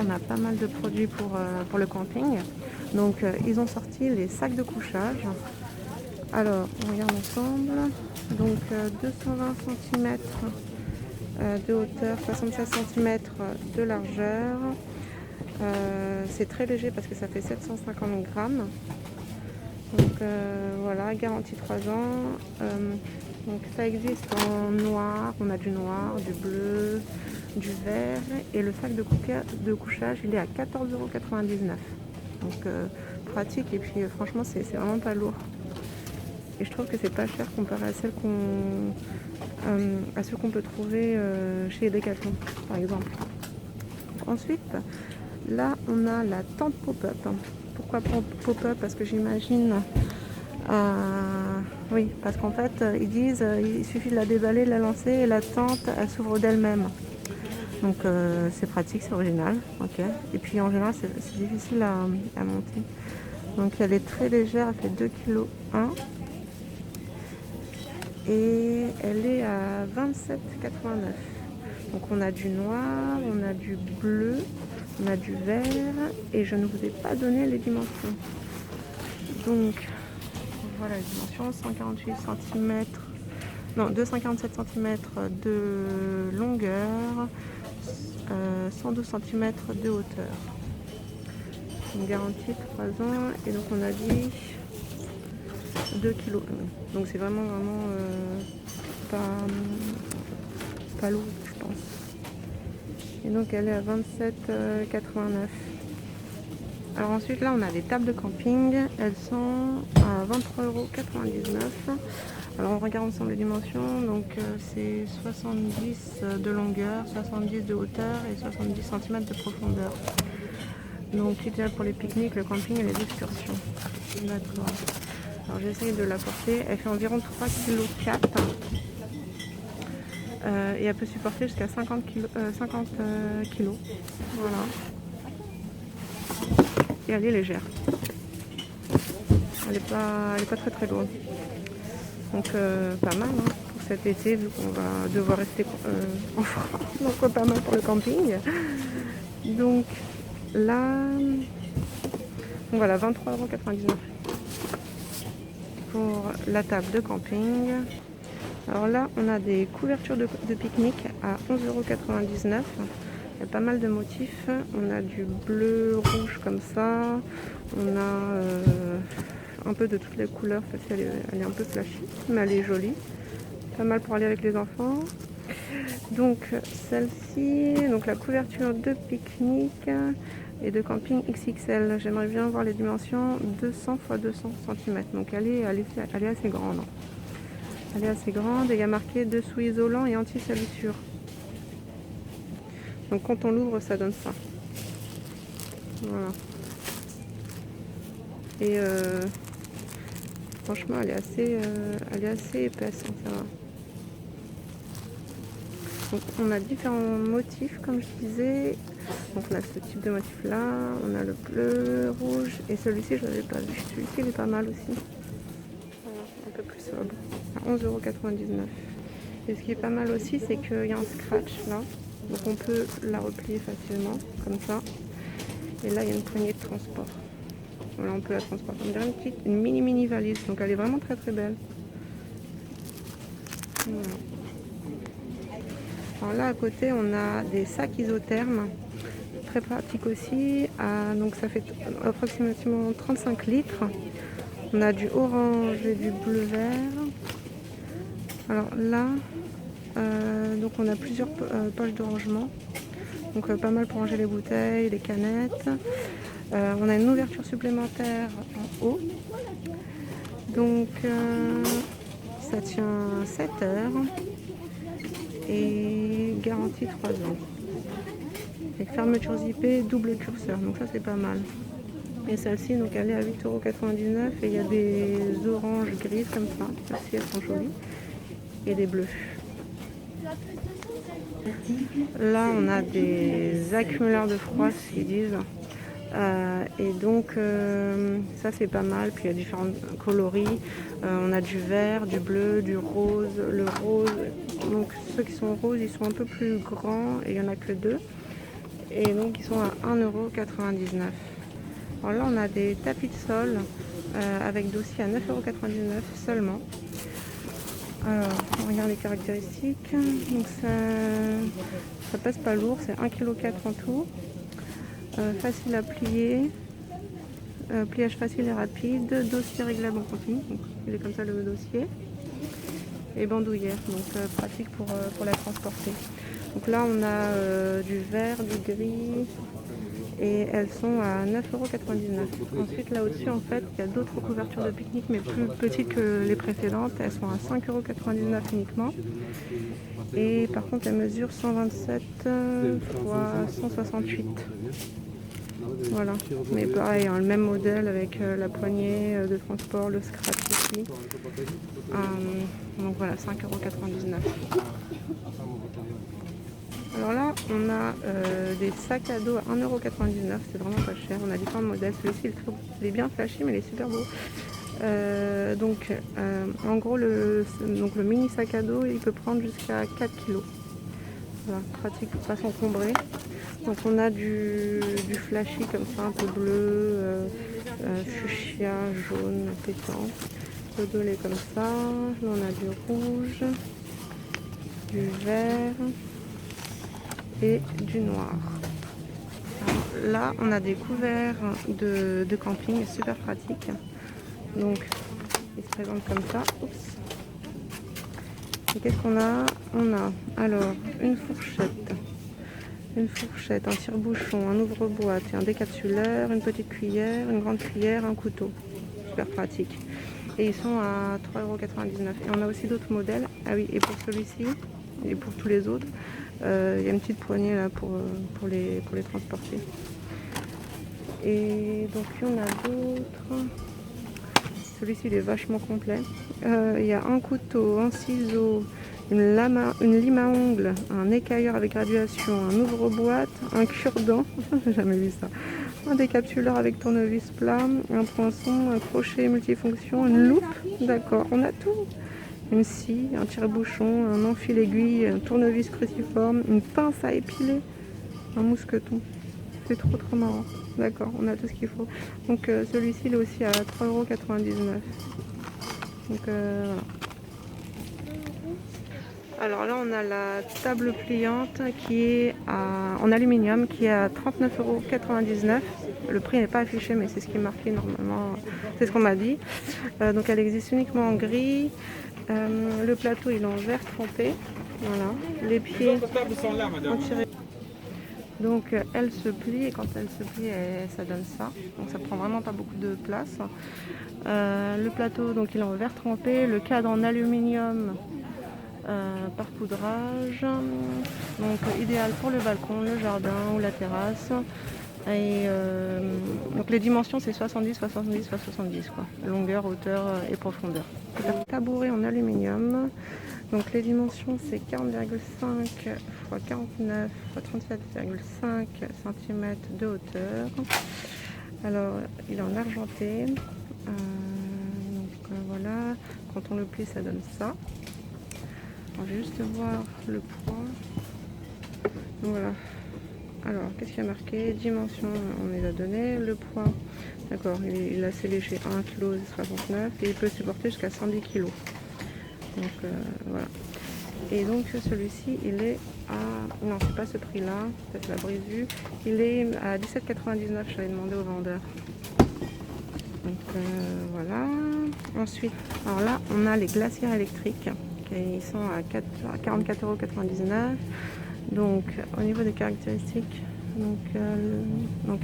on a pas mal de produits pour le camping. Donc ils ont sorti les sacs de couchage. Alors, on regarde ensemble. Donc 220 cm de hauteur, 76 cm de largeur. C'est très léger parce que ça fait 750 grammes. Donc voilà, garantie 3 ans. Donc ça existe en noir, on a du noir, du bleu, du vert. Et le sac de couchage, il est à 14,99 €. Donc pratique et puis franchement c'est vraiment pas lourd. Et je trouve que c'est pas cher comparé à ceux qu'on peut trouver chez Decathlon par exemple. Ensuite, là on a la tente pop-up. Pourquoi pop-up? Parce que j'imagine... oui, parce qu'en fait, ils disent il suffit de la déballer, de la lancer et la tente, elle s'ouvre d'elle-même. Donc c'est pratique, c'est original. Okay. Et puis en général, c'est difficile à monter. Donc elle est très légère, elle fait 2,1 kg. Et elle est à 27,89 €. Donc on a du noir, on a du bleu, on a du vert et je ne vous ai pas donné les dimensions. Donc voilà les dimensions, 148 cm, non 257 cm de longueur, 112 cm de hauteur. Une garantie 3 ans et donc on a dit 2,1 kg. Donc c'est vraiment pas lourd je pense. Et donc elle est à 27,89 €. Alors ensuite là on a des tables de camping, elles sont à 23,99 €. Alors on regarde ensemble les dimensions, donc c'est 70 de longueur, 70 de hauteur et 70 cm de profondeur. Donc idéal pour les pique-niques, le camping et les excursions. D'accord. Alors j'essaye de la porter, elle fait environ 3,4 kg. Et elle peut supporter jusqu'à 50 kg. Voilà. Et elle est légère. Elle est pas très lourde. Donc pas mal hein, pour cet été vu qu'on va devoir rester en France. Donc pas mal pour le camping. Donc là, voilà 23,99 € pour la table de camping. Alors là on a des couvertures de pique-nique à 11,99 €. Il y a pas mal de motifs. On a du bleu, rouge comme ça. On a un peu de toutes les couleurs parce qu'elle est un peu flashy, mais elle est jolie. Pas mal pour aller avec les enfants. Donc celle-ci, donc la couverture de pique-nique et de camping XXL. J'aimerais bien voir les dimensions 200 x 200 cm. Donc elle est assez grande. Elle est assez grande et il y a marqué dessous isolant et anti-salissure. Donc quand on l'ouvre, ça donne ça. Voilà. Et franchement, elle est assez épaisse. Hein, ça va. Donc on a différents motifs, comme je disais. Donc on a ce type de motif là, on a le bleu, rouge et celui-ci je l'avais pas vu. Celui-ci il est pas mal aussi. Voilà, un peu plus sobre. À 11,99 €. Et ce qui est pas mal aussi, c'est qu'il y a un scratch là. Donc on peut la replier facilement, comme ça. Et là, il y a une poignée de transport. Voilà, on peut la transporter. On dirait une mini valise. Donc elle est vraiment très très belle. Voilà. Alors là, à côté, on a des sacs isothermes. Très pratique aussi. Donc ça fait approximativement 35 litres. On a du orange et du bleu vert. Alors là, donc on a plusieurs poches de rangement. Donc pas mal pour ranger les bouteilles, les canettes. On a une ouverture supplémentaire en haut. Donc ça tient 7 heures et garantie 3 ans. Avec fermeture zippée, double curseur, donc ça c'est pas mal. Et celle-ci, donc elle est à 8,99 € et il y a des oranges grises comme ça. Celles-ci elles sont jolies. Et des bleus. Là on a des accumulateurs de froid, ce qu'ils disent. Et donc ça c'est pas mal. Puis il y a différents coloris. On a du vert, du bleu, du rose. Le rose, donc ceux qui sont roses ils sont un peu plus grands et il n'y en a que 2. Et donc ils sont à 1,99 €. Alors là on a des tapis de sol avec dossier à 9,99 € seulement. Alors on regarde les caractéristiques. Donc ça pèse pas lourd, c'est 1,4 kg en tout. Facile à plier. Pliage facile et rapide, dossier réglable en continu, donc il est comme ça le dossier, et bandoulière, donc pratique pour la transporter. Donc là on a du vert, du gris, et elles sont à 9,99 €. Ensuite là au-dessus en fait il y a d'autres couvertures de pique-nique mais plus petites que les précédentes, elles sont à 5,99 € uniquement. Et par contre elles mesurent 127 x 168. Voilà, mais pareil, hein, le même modèle avec la poignée de transport, le scratch ici. Donc voilà, 5,99 €. Alors là, on a des sacs à dos à 1,99 €, c'est vraiment pas cher. On a différents modèles. Celui-ci, il est bien flashy, mais il est super beau. En gros, le mini sac à dos, il peut prendre jusqu'à 4 kg. Voilà, pratique pour pas s'encombrer. Donc on a du flashy comme ça, un peu bleu, fuchsia, jaune, pétant. Le dos est comme ça. Là on a du rouge, du vert et du noir. Alors, là on a des couverts de camping super pratiques. Donc ils se présentent comme ça. Oups. Et qu'est-ce qu'on a? On a alors une fourchette, un tire-bouchon, un ouvre-boîte et un décapsuleur, une petite cuillère, une grande cuillère, un couteau. Super pratique. Et ils sont à 3,99 €. Et on a aussi d'autres modèles. Ah oui, et pour celui-ci, et pour tous les autres, il y a une petite poignée là pour les transporter. Et donc il y en a d'autres. Celui-ci il est vachement complet. Il y a un couteau, un ciseau, une lime à ongles, un écailleur avec graduation, un ouvre-boîte, un cure-dent, j'ai jamais vu ça, un décapsuleur avec tournevis plat, un poinçon, un crochet multifonction, une loupe, d'accord, on a tout. Une scie, un tire-bouchon, un enfil-aiguille, un tournevis cruciforme, une pince à épiler, un mousqueton. C'est trop marrant. D'accord, on a tout ce qu'il faut. Donc celui-ci il est aussi à 3,99 €. Donc voilà. Alors là on a la table pliante qui est en aluminium qui est à 39,99 €. Le prix n'est pas affiché mais c'est ce qui est marqué normalement, c'est ce qu'on m'a dit. Donc elle existe uniquement en gris. Le plateau il est en verre trempé. Voilà. Les pieds en tiré. Donc elle se plie et quand elle se plie ça donne ça. Donc ça prend vraiment pas beaucoup de place. Le plateau donc il est en verre trempé. Le cadre en aluminium par poudrage, donc idéal pour le balcon, le jardin ou la terrasse. Et donc les dimensions c'est 70, 70 x 70 quoi. Longueur, hauteur et profondeur. Un tabouret en aluminium. Donc les dimensions c'est 40,5 x 49 x 37,5 cm de hauteur. Alors il est en argenté. Voilà, quand on le plie ça donne ça. On va juste voir le poids. Donc voilà. Alors, qu'est-ce qu'il y a marqué? Dimension, on les a donné. Le poids, d'accord, il a léché 1,69 kg et il peut supporter jusqu'à 110 kg. Donc voilà. Et donc celui-ci, il est à... Non, c'est pas ce prix-là, peut-être la brise vue. Il est à 17,99 €, j'avais demandé au vendeur. Donc voilà. Ensuite, alors là, on a les glacières électriques. Ils sont à 44,99 €. Donc au niveau des caractéristiques,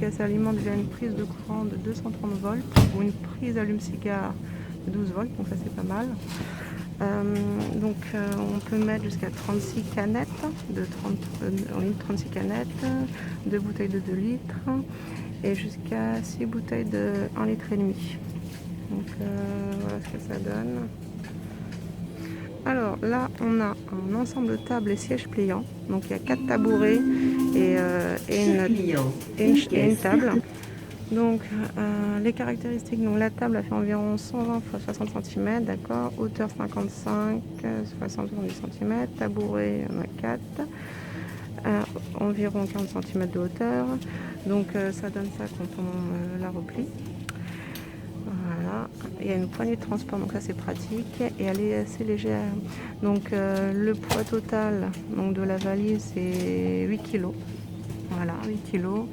elle s'alimente via une prise de courant de 230 volts ou une prise allume-cigare de 12 volts, donc ça c'est pas mal. On peut mettre jusqu'à 36 canettes, 36 canettes, 2 bouteilles de 2 litres et jusqu'à 6 bouteilles de 1,5 litre. Donc voilà ce que ça donne. Alors là, on a un ensemble de tables et sièges pliants. Donc il y a 4 tabourets et une table. Donc les caractéristiques, donc la table a fait environ 120 x 60 cm, d'accord, hauteur 55, 60 70 cm, tabouret, il y en a 4. à environ 40 cm de hauteur. Donc ça donne ça quand on la replie. Voilà, il y a une poignée de transport, donc ça c'est pratique et elle est assez légère. Donc le poids total donc, de la valise c'est 8 kg. Voilà, 8 kg.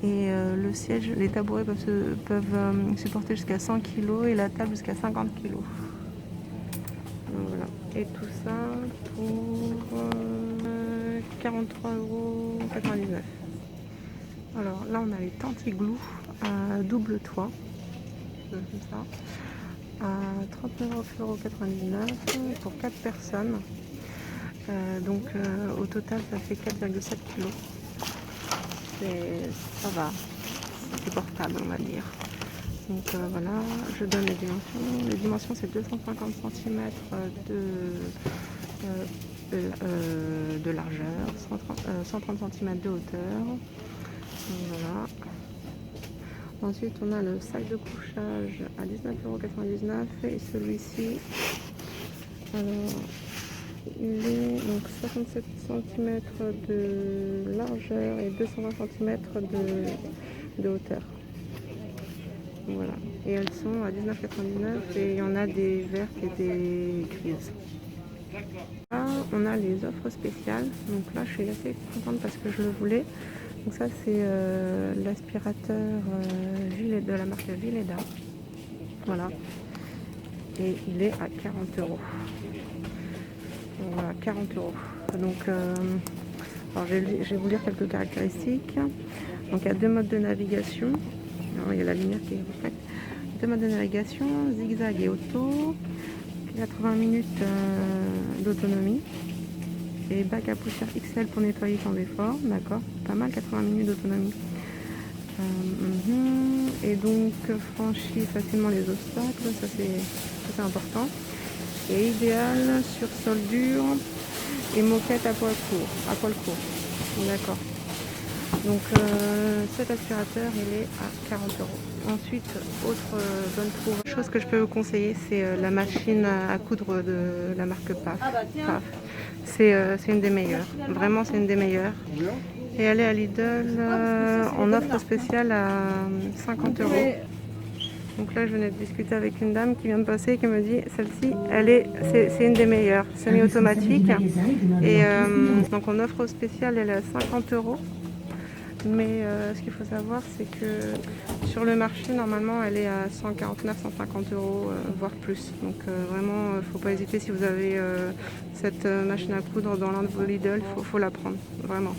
Et le siège, les tabourets peuvent supporter jusqu'à 100 kg et la table jusqu'à 50 kg. Donc voilà. Et tout ça pour 43,99 €. Alors là on a les tentes igloo à double toit. Comme ça. À 39,99 € pour 4 personnes. Donc au total ça fait 4,7 kg. Ça va, c'est portable on va dire. Donc voilà, je donne les dimensions. Les dimensions c'est 250 cm de largeur, 130 cm de hauteur. Donc, voilà. Ensuite on a le sac de couchage à 19,99 € et celui-ci, alors il est donc 67 cm de largeur et 220 cm de hauteur. Voilà. Et elles sont à 19,99 € et il y en a des vertes et des grises. Là, on a les offres spéciales. Donc là, je suis assez contente parce que je le voulais. Donc ça, c'est l'aspirateur de la marque Vileda. Voilà. Et il est à 40 €. Voilà, 40 €. Donc, alors je vais vous lire quelques caractéristiques. Donc il y a 2 modes de navigation. Alors, il y a la lumière qui est reflète. 2 modes de navigation, zigzag et auto. 80 minutes d'autonomie. Et bac à poussière XL pour nettoyer sans effort. D'accord, pas mal, 80 minutes d'autonomie. Et donc franchit facilement les obstacles, ça c'est important. Et idéal sur sol dur et moquette à poil court. D'accord. Donc cet aspirateur il est à 40 €. Ensuite, autre bonne chose que je peux vous conseiller, c'est la machine à coudre de la marque PAF. C'est une des meilleures. Vraiment c'est une des meilleures. Et elle est à Lidl en offre spéciale à 50 €. Donc là je venais de discuter avec une dame qui vient de passer et qui me dit celle-ci c'est une des meilleures, semi-automatique. Et donc en offre spéciale elle est à 50 €. Mais ce qu'il faut savoir c'est que sur le marché normalement elle est à 149, 150 €, voire plus. Donc vraiment il ne faut pas hésiter si vous avez cette machine à coudre dans l'un de vos Lidl, faut la prendre, vraiment.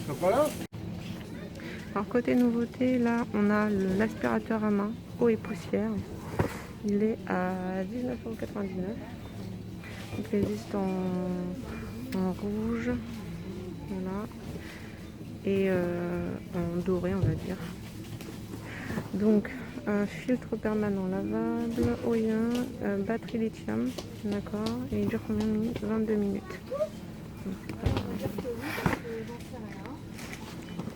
Alors côté nouveauté, là on a l'aspirateur à main eau et poussière. Il est à 19,99 €. Donc il existe en rouge, voilà, et en doré on va dire. Donc filtre permanent lavable, Oyen, batterie lithium, d'accord, et il dure combien de minutes? 22 minutes.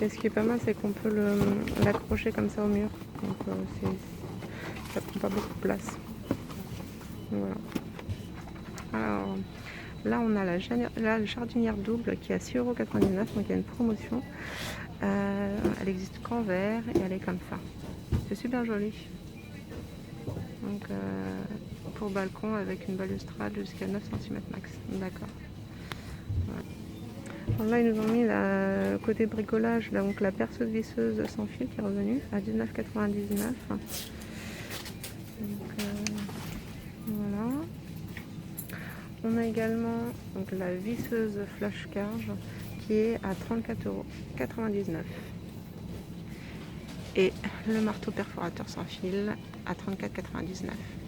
Et ce qui est pas mal, c'est qu'on peut l'accrocher comme ça au mur. Donc ça prend pas beaucoup de place. Voilà. Alors là, on a la jardinière double qui est à 6,99 €. Donc il y a une promotion. Elle existe qu'en verre et elle est comme ça. C'est super joli. Donc pour balcon avec une balustrade jusqu'à 9 cm max. D'accord. Voilà. Alors là, ils nous ont mis côté bricolage, là, donc la perceuse visseuse sans fil qui est revenue à 19,99 €. Donc voilà. On a également donc, la visseuse flash carge qui est à 34,99 €. Et le marteau perforateur sans fil à 34,99 €.